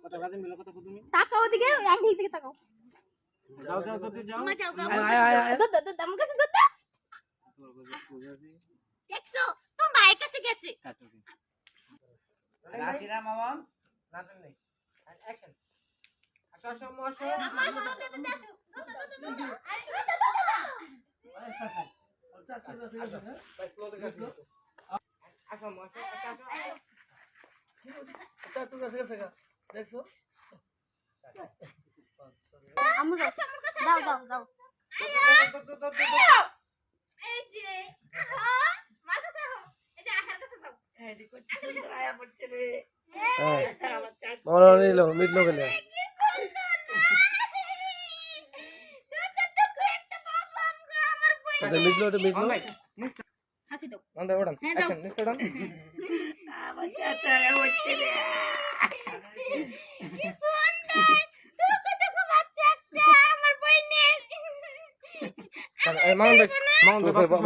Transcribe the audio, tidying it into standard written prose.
তাকাও ওদিকে, আঙ্কেল দিকে তাকাও। যাও যাও তো যাও। মা যাও গাও। আমার কাছে দুধ। দেখছো তোমার ভাইয়ের কাছে গেছে। রাখিরা মামা নাটক নেই অ্যাকশন আসো আসো আসো আমার সাথে দুধ আসো। দুধ। আরে আচ্ছা আচ্ছা আচ্ছা ভাই ফ্লো দেখো আসো আসো আসো আচ্ছা তুই কাছে কাছে দেখছো আম্মু যাও। দাও দাও দাও। এই যে মার কাছে যাও। এই যে আখার কাছে যাও। এই দেখো সুন্দর আয়া পড়ছে রে আমার চাট ওরা নিলো মিটলো গেলে মিটলো তো মিটলো হাসি দাও। ওটা ওটা অ্যাকশন নেক্সট ওটা আমার চাট আয়া পড়ছে রে কি সুন্দর। তুই দেখো বাচ্চা একটা আমার বইনের। মাউন্ট মাউন্ট বাবা